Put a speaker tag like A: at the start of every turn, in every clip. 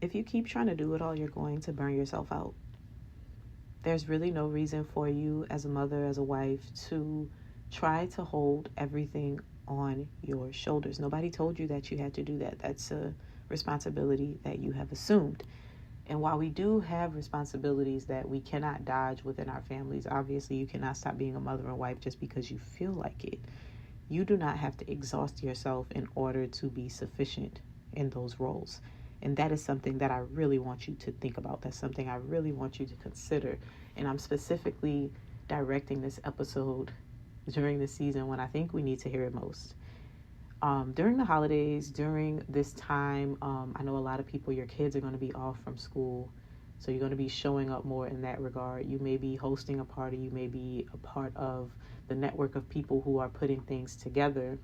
A: If you keep trying to do it all, you're going to burn yourself out. There's really no reason for you as a mother, as a wife, to try to hold everything on your shoulders. Nobody told you that you had to do that. That's a responsibility that you have assumed. And while we do have responsibilities that we cannot dodge within our families, obviously you cannot stop being a mother and wife just because you feel like it. You do not have to exhaust yourself in order to be sufficient in those roles. And that is something that I really want you to think about. That's something I really want you to consider. And I'm specifically directing this episode during the season when I think we need to hear it most. During the holidays, during this time, I know a lot of people, your kids are going to be off from school. So you're going to be showing up more in that regard. You may be hosting a party. You may be a part of the network of people who are putting things together.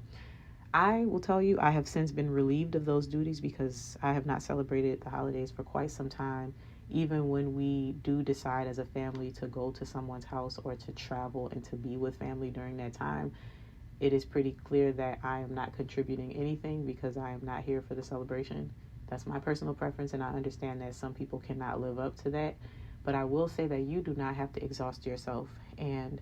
A: I will tell you, I have since been relieved of those duties because I have not celebrated the holidays for quite some time. Even when we do decide as a family to go to someone's house or to travel and to be with family during that time, it is pretty clear that I am not contributing anything because I am not here for the celebration. That's my personal preference, and I understand that some people cannot live up to that. But I will say that you do not have to exhaust yourself. And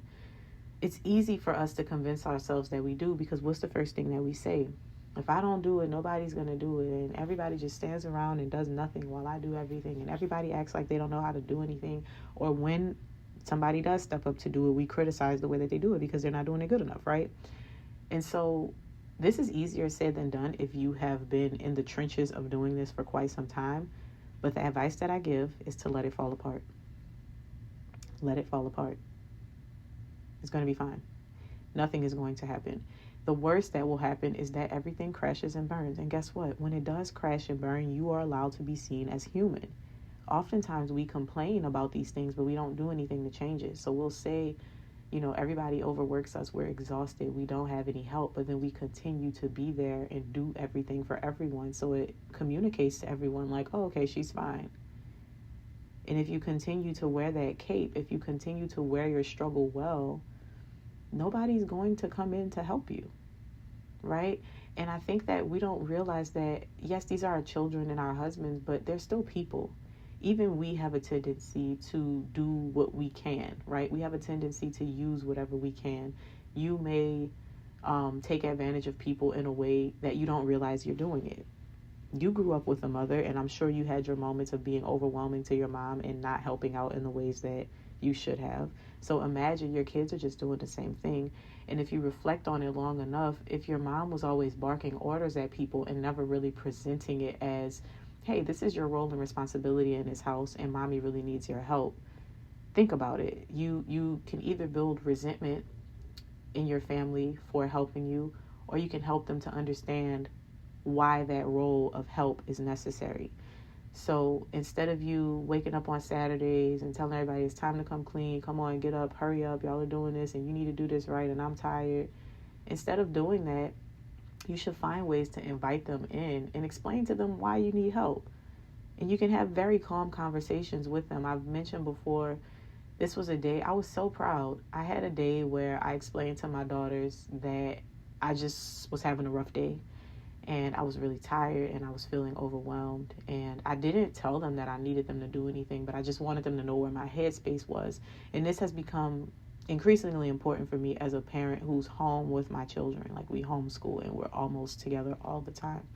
A: it's easy for us to convince ourselves that we do, because what's the first thing that we say? If I don't do it, nobody's going to do it. And everybody just stands around and does nothing while I do everything. And everybody acts like they don't know how to do anything. Or when somebody does step up to do it, we criticize the way that they do it because they're not doing it good enough, right? And so this is easier said than done if you have been in the trenches of doing this for quite some time. But the advice that I give is to let it fall apart. Let it fall apart. It's going to be fine. Nothing is going to happen. The worst that will happen is that everything crashes and burns. And guess what? When it does crash and burn, you are allowed to be seen as human. Oftentimes we complain about these things, but we don't do anything to change it. So we'll say, everybody overworks us. We're exhausted. We don't have any help. But then we continue to be there and do everything for everyone. So it communicates to everyone like, oh, okay, she's fine. And if you continue to wear that cape, if you continue to wear your struggle well, nobody's going to come in to help you, right? And I think that we don't realize that, yes, these are our children and our husbands, but they're still people. Even we have a tendency to do what we can, right? We have a tendency to use whatever we can. You may take advantage of people in a way that you don't realize you're doing it. You grew up with a mother, and I'm sure you had your moments of being overwhelming to your mom and not helping out in the ways that you should have. So imagine your kids are just doing the same thing. And if you reflect on it long enough, if your mom was always barking orders at people and never really presenting it as, hey, this is your role and responsibility in this house and mommy really needs your help, think about it. You can either build resentment in your family for helping you, or you can help them to understand why that role of help is necessary. So instead of you waking up on Saturdays and telling everybody it's time to come clean, come on, get up, hurry up, y'all are doing this and you need to do this right and I'm tired. Instead of doing that, you should find ways to invite them in and explain to them why you need help. And you can have very calm conversations with them. I've mentioned before, this was a day, I was so proud. I had a day where I explained to my daughters that I just was having a rough day. And I was really tired and I was feeling overwhelmed. And I didn't tell them that I needed them to do anything, but I just wanted them to know where my headspace was. And this has become increasingly important for me as a parent who's home with my children. Like, we homeschool and we're almost together all the time.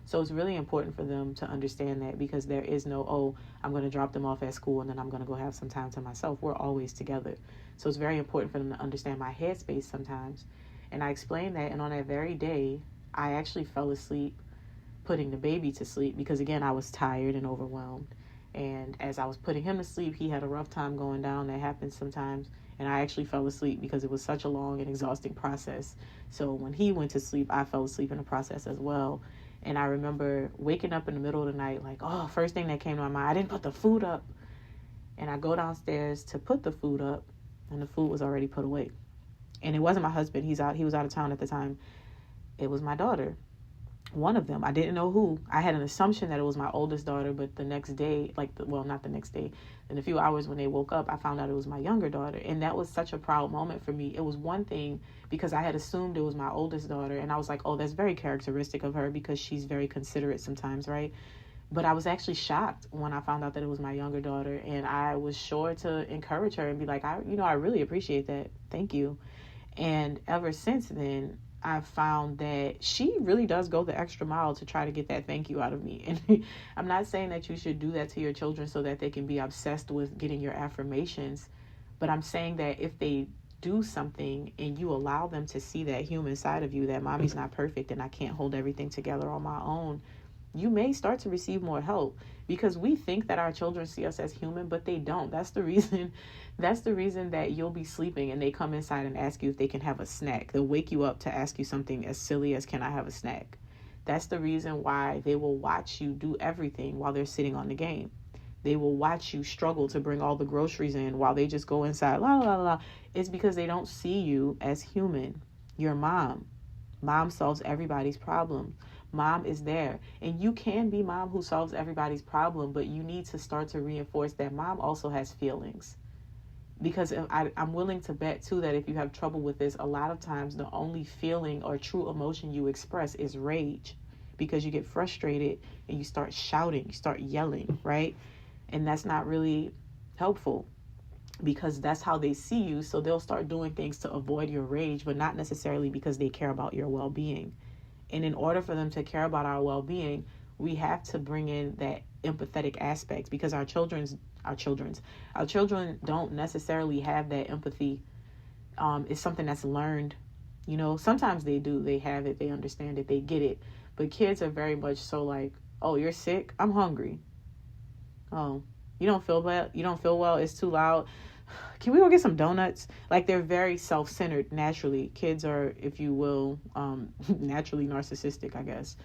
A: So it's really important for them to understand that, because there is no, oh, I'm going to drop them off at school and then I'm going to go have some time to myself. We're always together. So it's very important for them to understand my headspace sometimes. And I explained that. And on that very day, I actually fell asleep putting the baby to sleep because, again, I was tired and overwhelmed. And as I was putting him to sleep, he had a rough time going down. That happens sometimes. And I actually fell asleep because it was such a long and exhausting process. So when he went to sleep, I fell asleep in the process as well. And I remember waking up in the middle of the night like, oh, first thing that came to my mind, I didn't put the food up. And I go downstairs to put the food up, and the food was already put away. And it wasn't my husband. He was out of town at the time. It was my daughter, one of them. I didn't know who. I had an assumption that it was my oldest daughter, but the next day, not the next day, in a few hours when they woke up, I found out it was my younger daughter. And that was such a proud moment for me. It was one thing because I had assumed it was my oldest daughter, and I was like, oh, that's very characteristic of her because she's very considerate sometimes, right? But I was actually shocked when I found out that it was my younger daughter, and I was sure to encourage her and be like, I really appreciate that. Thank you. And ever since then, I've found that she really does go the extra mile to try to get that thank you out of me. And I'm not saying that you should do that to your children so that they can be obsessed with getting your affirmations, but I'm saying that if they do something and you allow them to see that human side of you, that mommy's not perfect and I can't hold everything together on my own, you may start to receive more help, because we think that our children see us as human, but they don't. That's the reason that you'll be sleeping and they come inside and ask you if they can have a snack. They'll wake you up to ask you something as silly as, can I have a snack? That's the reason why they will watch you do everything while they're sitting on the game. They will watch you struggle to bring all the groceries in while they just go inside, la, la, la, la. It's because they don't see you as human. You're mom. Mom solves everybody's problem. Mom is there. And you can be mom who solves everybody's problem, but you need to start to reinforce that mom also has feelings. Because I'm willing to bet, too, that if you have trouble with this, a lot of times the only feeling or true emotion you express is rage, because you get frustrated and you start shouting, you start yelling, right? And that's not really helpful, because that's how they see you. So they'll start doing things to avoid your rage, but not necessarily because they care about your well-being. And in order for them to care about our well-being, we have to bring in that empathetic aspect, because our children don't necessarily have that empathy. It's something that's learned. Sometimes they do. They have it. They understand it. They get it. But kids are very much so like, oh, you're sick? I'm hungry. Oh, you don't feel well? You don't feel well? It's too loud. Can we go get some donuts? Like, they're very self-centered naturally. Kids are, if you will, naturally narcissistic, I guess.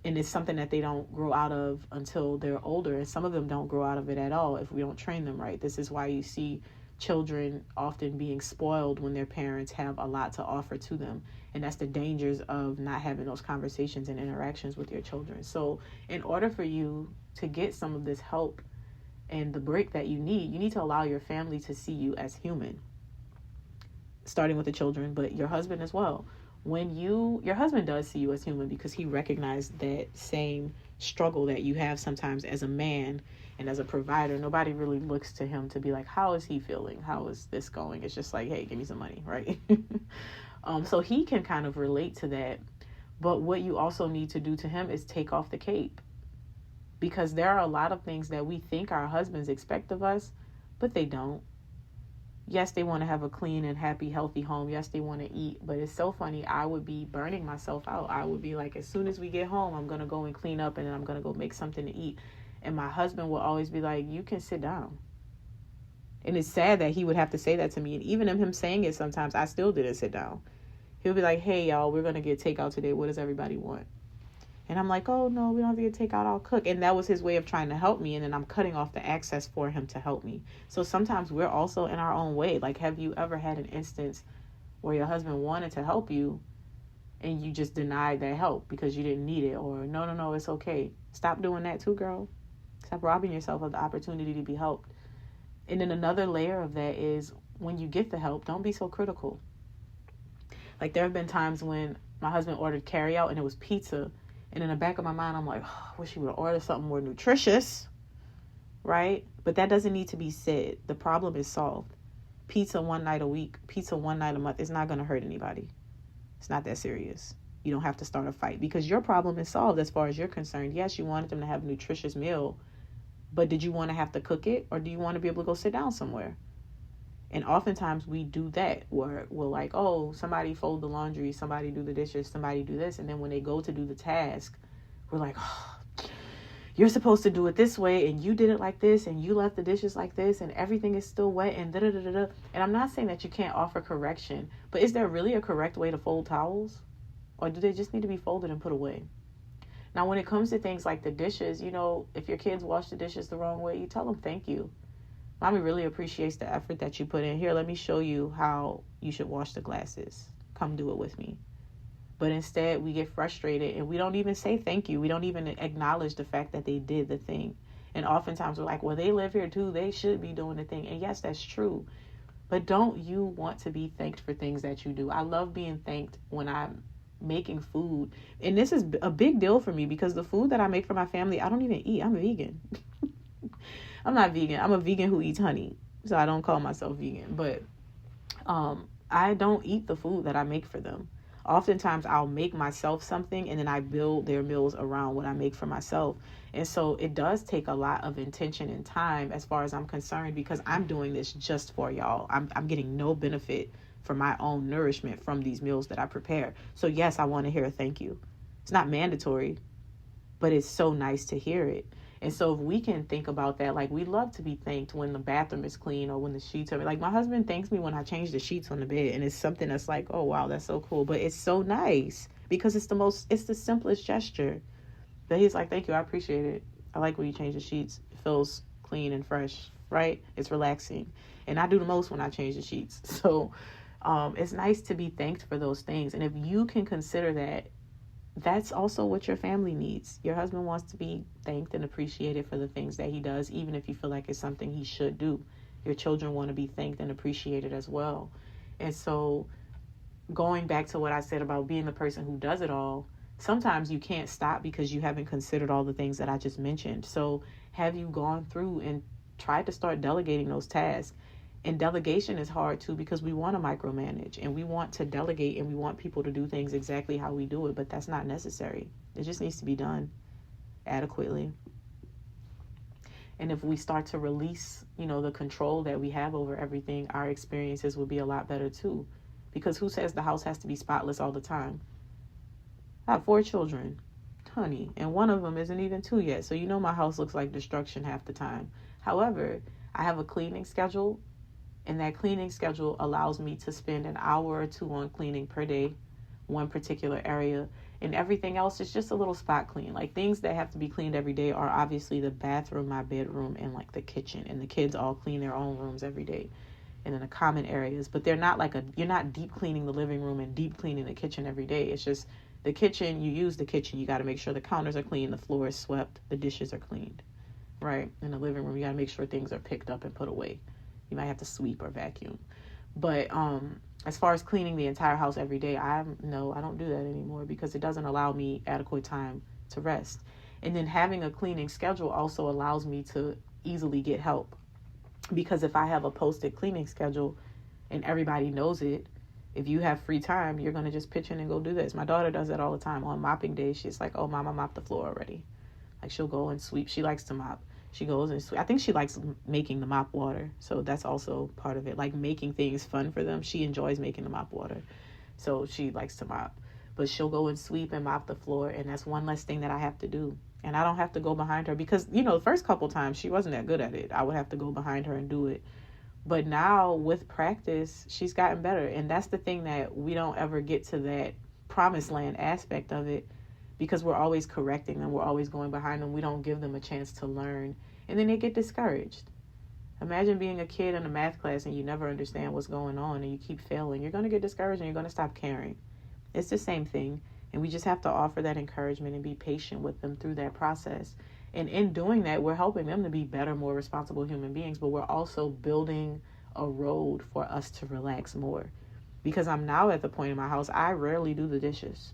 A: And it's something that they don't grow out of until they're older. And some of them don't grow out of it at all if we don't train them right. This is why you see children often being spoiled when their parents have a lot to offer to them. And that's the dangers of not having those conversations and interactions with your children. So in order for you to get some of this help and the break that you need to allow your family to see you as human, starting with the children, but your husband as well. When your husband does see you as human, because he recognized that same struggle that you have sometimes as a man and as a provider. Nobody really looks to him to be like, how is he feeling? How is this going? It's just like, hey, give me some money, right? So he can kind of relate to that. But what you also need to do to him is take off the cape. Because there are a lot of things that we think our husbands expect of us, but they don't. Yes, they want to have a clean and happy, healthy home. Yes, they want to eat. But it's so funny. I would be burning myself out. I would be like, as soon as we get home, I'm going to go and clean up, and then I'm going to go make something to eat. And my husband will always be like, you can sit down. And it's sad that he would have to say that to me. And even him saying it sometimes, I still didn't sit down. He'll be like, hey, y'all, we're going to get takeout today. What does everybody want? And I'm like, oh, no, we don't have to get takeout. I'll cook. And that was his way of trying to help me. And then I'm cutting off the access for him to help me. So sometimes we're also in our own way. Like, have you ever had an instance where your husband wanted to help you and you just denied that help because you didn't need it? Or, no, it's okay. Stop doing that too, girl. Stop robbing yourself of the opportunity to be helped. And then another layer of that is, when you get the help, don't be so critical. Like, there have been times when my husband ordered carryout and it was pizza. And in the back of my mind, I'm like, oh, I wish he would have ordered something more nutritious, right? But that doesn't need to be said. The problem is solved. Pizza one night a week, pizza one night a month is not going to hurt anybody. It's not that serious. You don't have to start a fight, because your problem is solved as far as you're concerned. Yes, you wanted them to have a nutritious meal, but did you want to have to cook it, or do you want to be able to go sit down somewhere? And oftentimes we do that, where we're like, oh, somebody fold the laundry, somebody do the dishes, somebody do this. And then when they go to do the task, we're like, oh, you're supposed to do it this way, and you did it like this, and you left the dishes like this, and everything is still wet, and da-da-da-da-da. And I'm not saying that you can't offer correction, but is there really a correct way to fold towels? Or do they just need to be folded and put away? Now, when it comes to things like the dishes, if your kids wash the dishes the wrong way, you tell them thank you. Mommy really appreciates the effort that you put in. Here, let me show you how you should wash the glasses. Come do it with me. But instead, we get frustrated and we don't even say thank you. We don't even acknowledge the fact that they did the thing. And oftentimes we're like, well, they live here too. They should be doing the thing. And yes, that's true. But don't you want to be thanked for things that you do? I love being thanked when I'm making food. And this is a big deal for me because the food that I make for my family, I don't even eat. I'm a vegan. I'm not vegan. I'm a vegan who eats honey. So I don't call myself vegan. But I don't eat the food that I make for them. Oftentimes I'll make myself something and then I build their meals around what I make for myself. And so it does take a lot of intention and time as far as I'm concerned, because I'm doing this just for y'all. I'm getting no benefit for my own nourishment from these meals that I prepare. So yes, I want to hear a thank you. It's not mandatory, but it's so nice to hear it. And so if we can think about that, like we love to be thanked when the bathroom is clean or when the sheets are, like my husband thanks me when I change the sheets on the bed, and it's something that's like, oh wow, that's so cool. But it's so nice because it's the simplest gesture that he's like, thank you, I appreciate it. I like when you change the sheets. It feels clean and fresh, right? It's relaxing. And I do the most when I change the sheets. So it's nice to be thanked for those things. And if you can consider that, that's also what your family needs. Your husband wants to be thanked and appreciated for the things that he does, even if you feel like it's something he should do. Your children want to be thanked and appreciated as well. And so going back to what I said about being the person who does it all, sometimes you can't stop because you haven't considered all the things that I just mentioned. So have you gone through and tried to start delegating those tasks? And delegation is hard too, because we want to micromanage and we want to delegate and we want people to do things exactly how we do it, but that's not necessary. It just needs to be done adequately. And if we start to release, the control that we have over everything, our experiences will be a lot better too. Because who says the house has to be spotless all the time? I have 4 children, honey, and one of them isn't even 2 yet. So my house looks like destruction half the time. However, I have a cleaning schedule. And that cleaning schedule allows me to spend an hour or 2 on cleaning per day, one particular area. And everything else is just a little spot clean. Like things that have to be cleaned every day are obviously the bathroom, my bedroom, and like the kitchen. And the kids all clean their own rooms every day. And in the common areas. But they're not you're not deep cleaning the living room and deep cleaning the kitchen every day. It's just the kitchen, you use the kitchen. You got to make sure the counters are clean, the floor is swept, the dishes are cleaned. Right? In the living room, you got to make sure things are picked up and put away. You might have to sweep or vacuum. But as far as cleaning the entire house every day, I don't do that anymore because it doesn't allow me adequate time to rest. And then having a cleaning schedule also allows me to easily get help. Because if I have a posted cleaning schedule and everybody knows it, if you have free time, you're going to just pitch in and go do this. My daughter does that all the time. On mopping day, she's like, oh, Mama mopped the floor already. Like she'll go and sweep. She likes to mop. She goes and I think she likes making the mop water. So that's also part of it. Like making things fun for them. She enjoys making the mop water. So she likes to mop. But she'll go and sweep and mop the floor. And that's one less thing that I have to do. And I don't have to go behind her because, the first couple times she wasn't that good at it. I would have to go behind her and do it. But now with practice, she's gotten better. And that's the thing that we don't ever get to that promised land aspect of it. Because we're always correcting them. We're always going behind them. We don't give them a chance to learn. And then they get discouraged. Imagine being a kid in a math class and you never understand what's going on and you keep failing. You're going to get discouraged and you're going to stop caring. It's the same thing. And we just have to offer that encouragement and be patient with them through that process. And in doing that, we're helping them to be better, more responsible human beings. But we're also building a road for us to relax more. Because I'm now at the point in my house, I rarely do the dishes.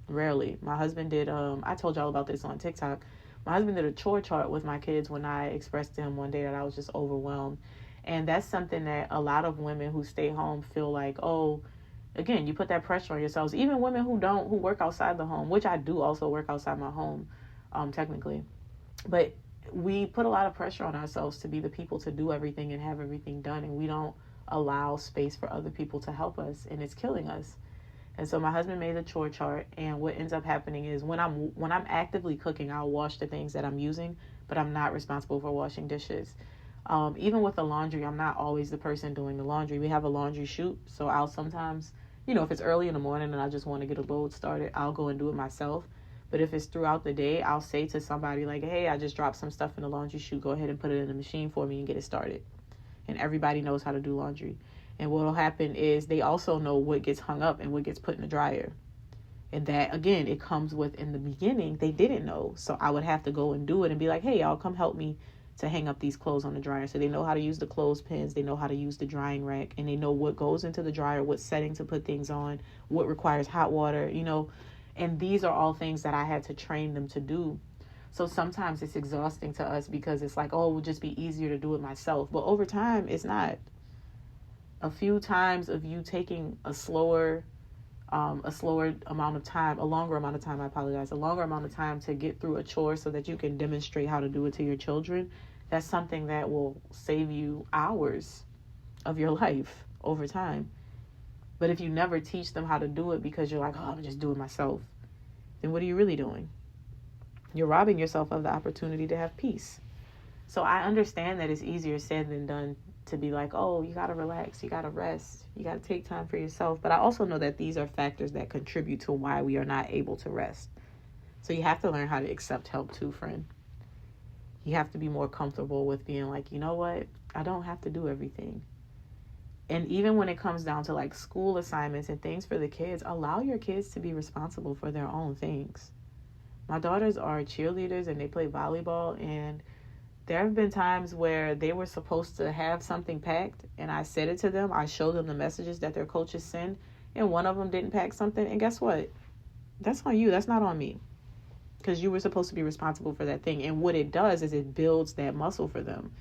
A: Rarely. My husband did, I told y'all about this on TikTok. My husband did a chore chart with my kids when I expressed to him one day that I was just overwhelmed. And that's something that a lot of women who stay home feel like, oh, again, you put that pressure on yourselves. Even women who work outside the home, which I do also work outside my home, technically. But we put a lot of pressure on ourselves to be the people to do everything and have everything done. And we don't allow space for other people to help us. And it's killing us. And so my husband made the chore chart, and what ends up happening is when I'm actively cooking, I'll wash the things that I'm using, but I'm not responsible for washing dishes. Even with the laundry, I'm not always the person doing the laundry. We have a laundry chute, so I'll sometimes, if it's early in the morning and I just want to get a load started, I'll go and do it myself. But if it's throughout the day, I'll say to somebody like, hey, I just dropped some stuff in the laundry chute. Go ahead and put it in the machine for me and get it started. And everybody knows how to do laundry. And what will happen is they also know what gets hung up and what gets put in the dryer. And that, again, it comes with, in the beginning, they didn't know. So I would have to go and do it and be like, hey, y'all, come help me to hang up these clothes on the dryer. So they know how to use the clothespins, they know how to use the drying rack, and they know what goes into the dryer, what setting to put things on, what requires hot water, and these are all things that I had to train them to do. So sometimes it's exhausting to us because it's like, oh, it would just be easier to do it myself. But over time, it's not. A few times of you taking a longer amount of time to get through a chore so that you can demonstrate how to do it to your children, that's something that will save you hours of your life over time. But if you never teach them how to do it because you're like, oh, I'm gonna just do it myself, then what are you really doing? You're robbing yourself of the opportunity to have peace. So I understand that it's easier said than done to be like, oh, you got to relax, you got to rest, you got to take time for yourself. But I also know that these are factors that contribute to why we are not able to rest. So you have to learn how to accept help too, friend. You have to be more comfortable with being like, you know what? I don't have to do everything. And even when it comes down to like school assignments and things for the kids, allow your kids to be responsible for their own things. My daughters are cheerleaders and they play volleyball, and there have been times where they were supposed to have something packed and I said it to them. I showed them the messages that their coaches send, and one of them didn't pack something. And guess what? That's on you. That's not on me, because you were supposed to be responsible for that thing. And what it does is it builds that muscle for them.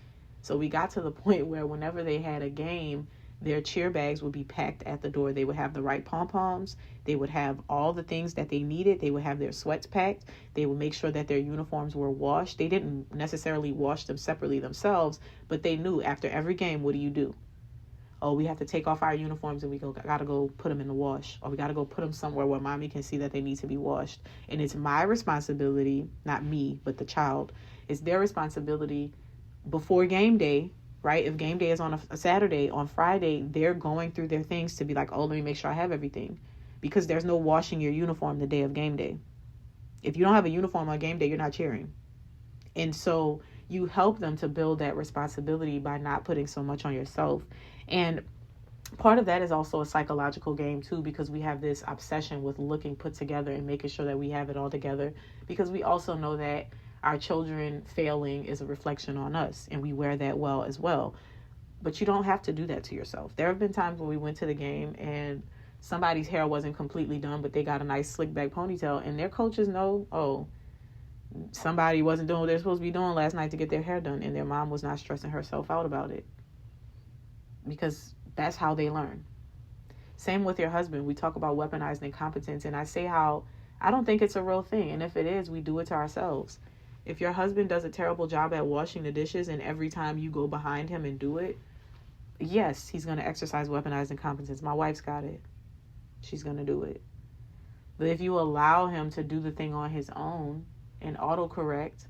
A: So we got to the point where whenever they had a game, their cheer bags would be packed at the door. They would have the right pom-poms. They would have all the things that they needed. They would have their sweats packed. They would make sure that their uniforms were washed. They didn't necessarily wash them separately themselves, but they knew after every game, what do? Oh, we have to take off our uniforms and gotta go put them in the wash. Or we gotta go put them somewhere where mommy can see that they need to be washed. And it's my responsibility, not me, but the child. It's their responsibility before game day, right? If game day is on a Saturday, on Friday, they're going through their things to be like, oh, let me make sure I have everything. Because there's no washing your uniform the day of game day. If you don't have a uniform on game day, you're not cheering. And so you help them to build that responsibility by not putting so much on yourself. And part of that is also a psychological game too, because we have this obsession with looking put together and making sure that we have it all together, because we also know that our children failing is a reflection on us, and we wear that well as well. But you don't have to do that to yourself. There have been times when we went to the game and somebody's hair wasn't completely done, but they got a nice slick back ponytail, and their coaches know, oh, somebody wasn't doing what they're supposed to be doing last night to get their hair done, and their mom was not stressing herself out about it, because that's how they learn. Same with your husband. We talk about weaponized incompetence, and I say how I don't think it's a real thing, and if it is, we do it to ourselves. If your husband does a terrible job at washing the dishes and every time you go behind him and do it, yes, he's going to exercise weaponized incompetence. My wife's got it. She's going to do it. But if you allow him to do the thing on his own and autocorrect,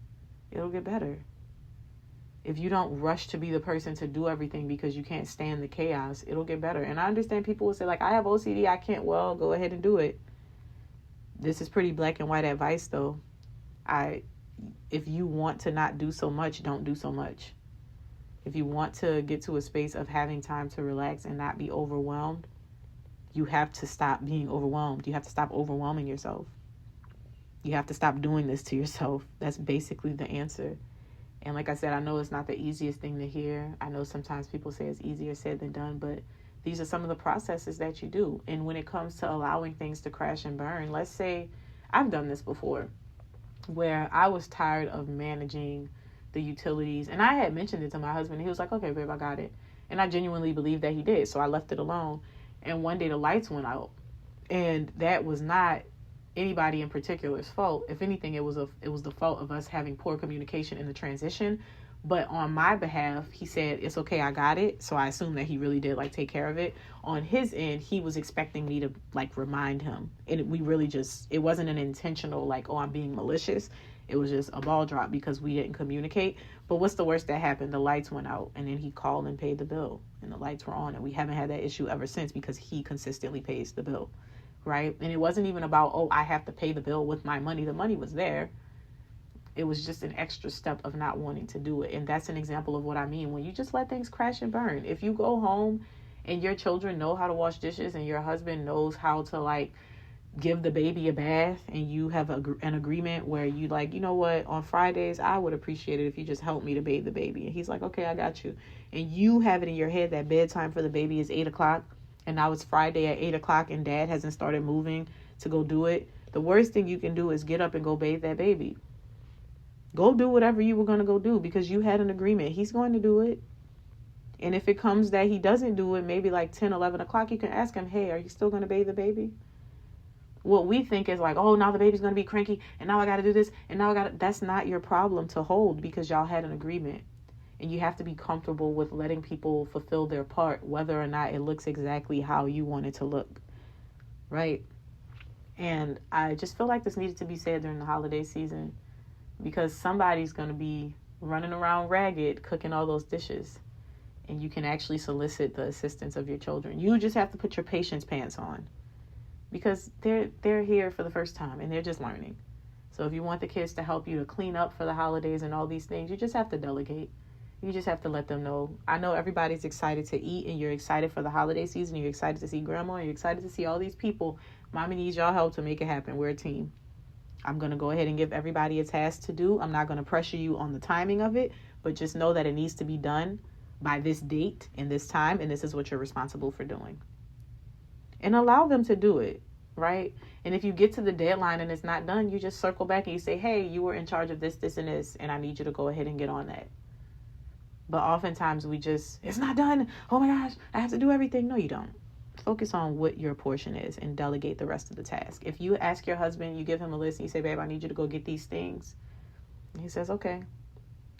A: it'll get better. If you don't rush to be the person to do everything because you can't stand the chaos, it'll get better. And I understand people will say, like, I have OCD, I can't. Well, go ahead and do it. This is pretty black and white advice, though. If you want to not do so much, don't do so much. If you want to get to a space of having time to relax and not be overwhelmed, you have to stop being overwhelmed. You have to stop overwhelming yourself. You have to stop doing this to yourself. That's basically the answer. And like I said, I know it's not the easiest thing to hear. I know sometimes people say it's easier said than done, but these are some of the processes that you do. And when it comes to allowing things to crash and burn, let's say I've done this before, where I was tired of managing the utilities. And I had mentioned it to my husband. And he was like, okay, babe, I got it. And I genuinely believed that he did. So I left it alone. And one day the lights went out. And that was not anybody in particular's fault. If anything, it was the fault of us having poor communication in the transition. But on my behalf, he said, it's okay, I got it. So I assume that he really did take care of it. On his end, he was expecting me to remind him. And it wasn't an intentional oh, I'm being malicious. It was just a ball drop because we didn't communicate. But what's the worst that happened? The lights went out, and then he called and paid the bill, and the lights were on, and we haven't had that issue ever since because he consistently pays the bill, right? And it wasn't even about, oh, I have to pay the bill with my money. The money was there. It was just an extra step of not wanting to do it. And that's an example of what I mean when you just let things crash and burn. If you go home and your children know how to wash dishes and your husband knows how to give the baby a bath and you have an agreement where you like, you know what, on Fridays, I would appreciate it if you just help me to bathe the baby. And he's like, okay, I got you. And you have it in your head that bedtime for the baby is 8 o'clock. And now it's Friday at 8 o'clock and dad hasn't started moving to go do it. The worst thing you can do is get up and go bathe that baby. Go do whatever you were going to go do because you had an agreement. He's going to do it. And if it comes that he doesn't do it, maybe like 10, 11 o'clock, you can ask him, hey, are you still going to bathe the baby? What we think is like, oh, now the baby's going to be cranky and now I got to do this and now that's not your problem to hold because y'all had an agreement. And you have to be comfortable with letting people fulfill their part, whether or not it looks exactly how you want it to look. Right? And I just feel like this needed to be said during the holiday season because somebody's going to be running around ragged cooking all those dishes. And you can actually solicit the assistance of your children. You just have to put your patience pants on because they're here for the first time and they're just learning. So if you want the kids to help you to clean up for the holidays and all these things, you just have to delegate. You just have to let them know. I know everybody's excited to eat and you're excited for the holiday season. You're excited to see grandma. You're excited to see all these people. Mommy needs y'all help to make it happen. We're a team. I'm going to go ahead and give everybody a task to do. I'm not going to pressure you on the timing of it, but just know that it needs to be done by this date and this time, and this is what you're responsible for doing. And allow them to do it, right? And if you get to the deadline and it's not done, you just circle back and you say, hey, you were in charge of this, this, and this, and I need you to go ahead and get on that. But oftentimes it's not done. Oh my gosh, I have to do everything. No, you don't. Focus on what your portion is and delegate the rest of the task. If you ask your husband, you give him a list and you say, babe, I need you to go get these things. And he says, okay.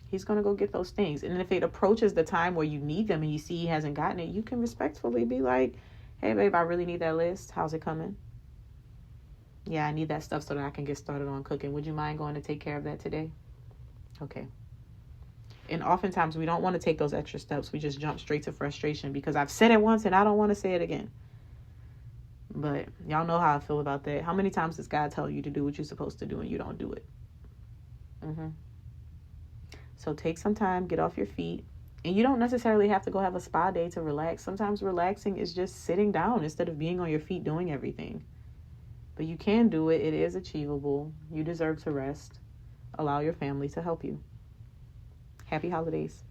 A: He's going to go get those things. And if it approaches the time where you need them and you see he hasn't gotten it, you can respectfully be like, hey, babe, I really need that list. How's it coming? Yeah, I need that stuff so that I can get started on cooking. Would you mind going to take care of that today? Okay. And oftentimes we don't want to take those extra steps. We just jump straight to frustration because I've said it once and I don't want to say it again. But y'all know how I feel about that. How many times does God tell you to do what you're supposed to do and you don't do it? So take some time, get off your feet. And you don't necessarily have to go have a spa day to relax. Sometimes relaxing is just sitting down instead of being on your feet doing everything. But you can do it. It is achievable. You deserve to rest. Allow your family to help you. Happy holidays.